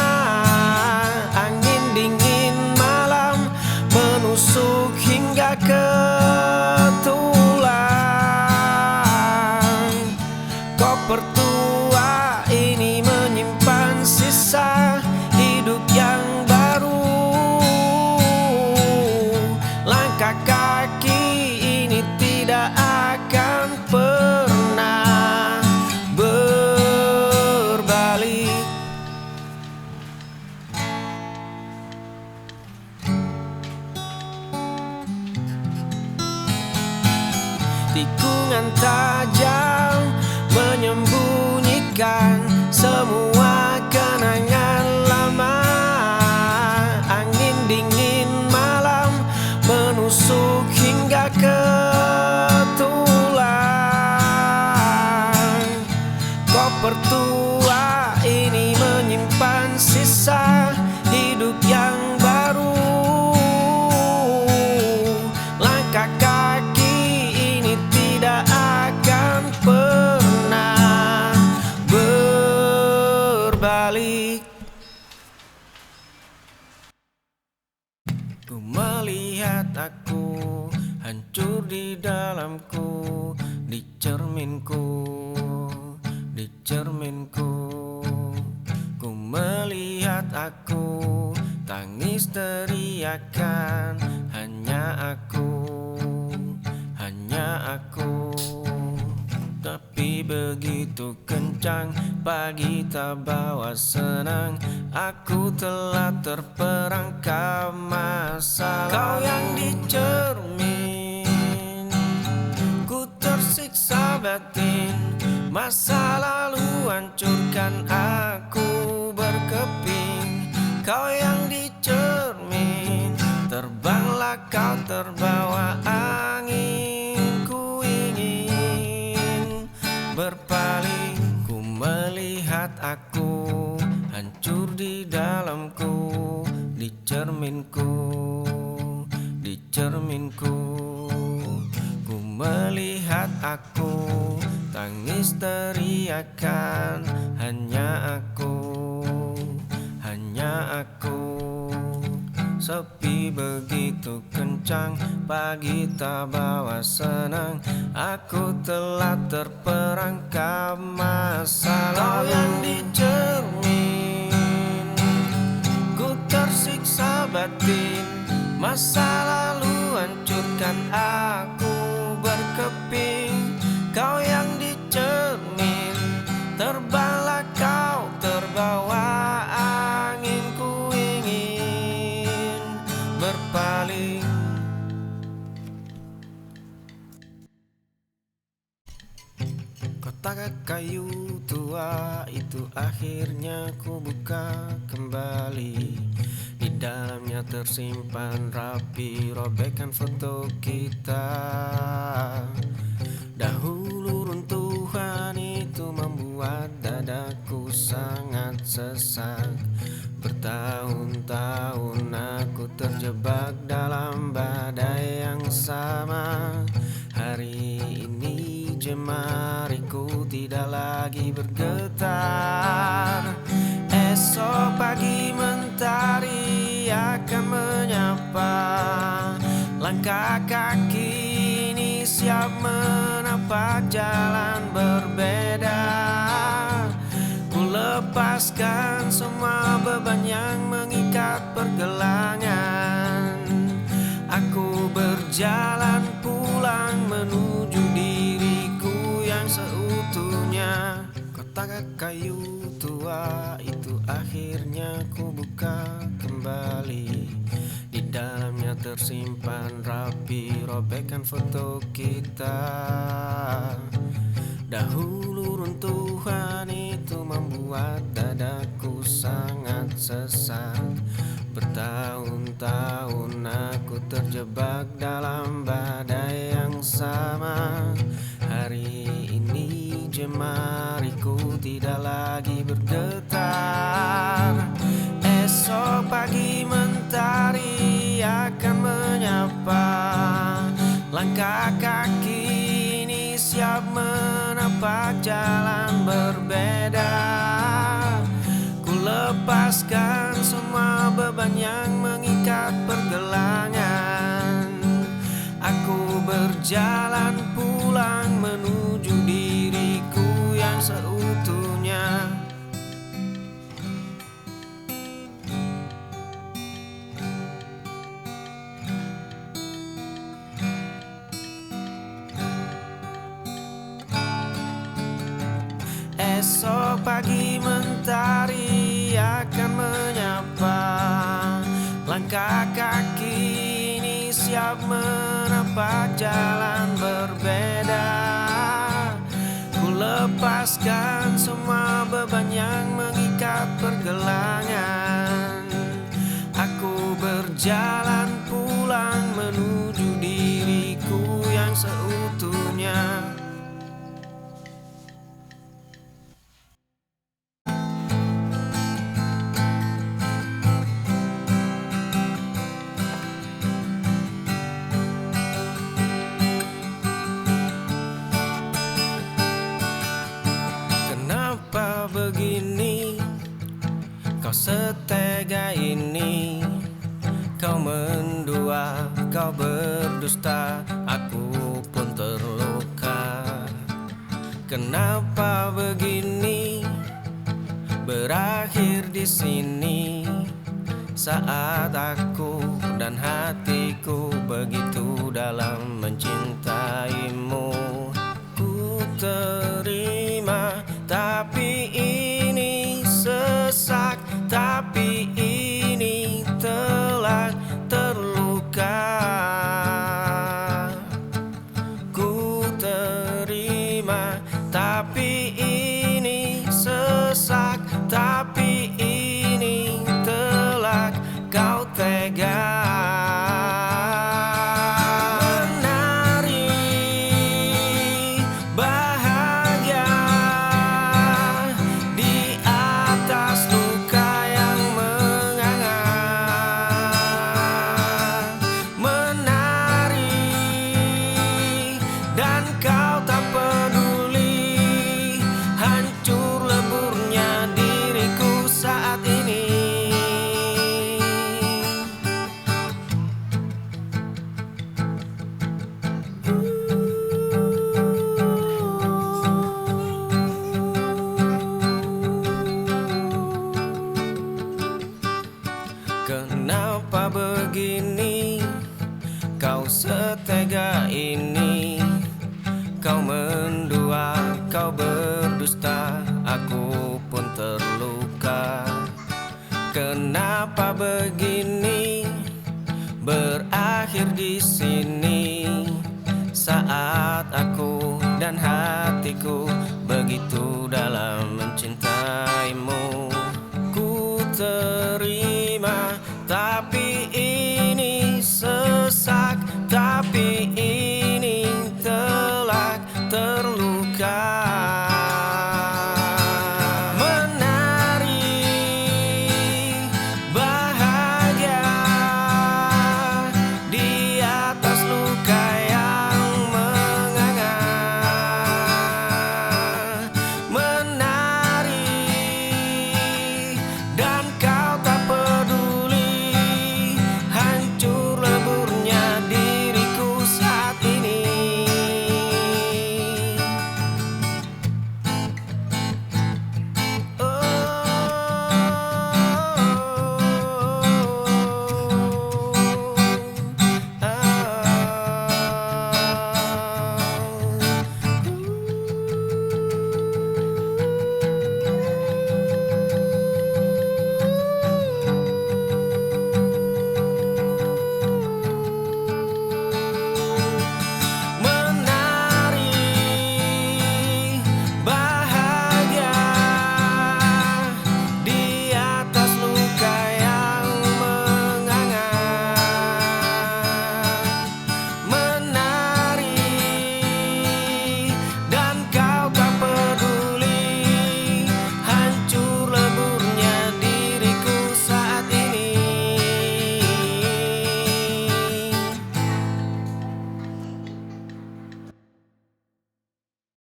Angin dingin malam menusuk hingga ke tulang. Koper tua ini menyimpan sisa hidup yang baru. tikungan tajam menyembunyikan semua kenangan lama. Angin dingin malam menusuk hingga ke tulang. Koper tua ini menyimpan sisa hidup yang baru. Langkah kaki ini tidak akan pernah berbalik. Ku melihat aku hancur di dalamku, di cerminku, di cerminku. Ku melihat aku tangis teriakan, hanya aku, hanya aku. Tapi begitu kencang pagi tak bawa senang, aku telah terperangkap masalah. Kau yang dicermin, ku tersiksa batin. Masa lalu hancurkan aku berkeping. Kau yang dicermin, terbanglah kau terbawa angin. Ku ingin berpaling. Ku melihat aku hancur di dalamku, di cerminku, di cerminku. Ku melihat aku tangis teriakan, hanya aku, hanya aku. Sepi begitu kencang, pagi tak bawa senang, aku telah terperangkap masalah. Kau yang dicermin, ku tersiksa batin. Masa lalu hancurkan aku berkeping. Kau yang dicermin, terbanglah kau terbawa angin. Ku ingin berpaling. Kotak kayu tua itu akhirnya ku buka kembali. Di dalamnya tersimpan rapi robekan foto kita. Dahulu runtuhan itu membuat dadaku sangat sesak. Bertahun-tahun aku terjebak dalam badai yang sama. Hari ini jemariku tidak lagi bergetar. Esok pagi mentari akan menyapa. Langkah kaki ini siap menapak jalan berbeda. Ku lepaskan semua beban yang mengikat pergelangan. Aku berjalan pulang menuju diriku yang seutuhnya. Kotak kayu tua itu akhirnya ku buka kembali. Di dalamnya tersimpan rapi robekan foto kita. Dahulu runtuhan itu membuat dadaku sangat sesak. Bertahun-tahun aku terjebak dalam badai yang sama. Hari ini jemariku tidak lagi bergetar. Esok pagi mentari akan menyapa. Langkah kaki ini siap menapak jalan berbeda. Ku lepaskan semua beban yang mengikat pergelangan. Aku berjalan pulang menuju diriku yang seutuhnya. Esok pagi mentari akan menyapa. Langkah kaki ini siap menapak jalan berbeda. berbeda. Ku lepaskan semua beban yang mengikat pergelangan. Aku berjalan pulang menuju diriku yang seutuhnya. Kenapa begini? Kau setega ini. Kau mendua, kau berdusta, aku pun terluka. Kenapa begini? Berakhir di sini. Saat aku dan hatiku begitu dalam mencintaimu. Ku terima, tapi ini sesak, tapi ini telah terluka. Ku terima, tapi ini sesak, tapi ini telah kau tega. Kenapa begini? Kau setega ini. Kau mendua, kau berdusta, aku pun terluka. Kenapa begini? Berakhir di sini. Saat aku dan hatiku begitu dalam mencintaimu. Ku terima,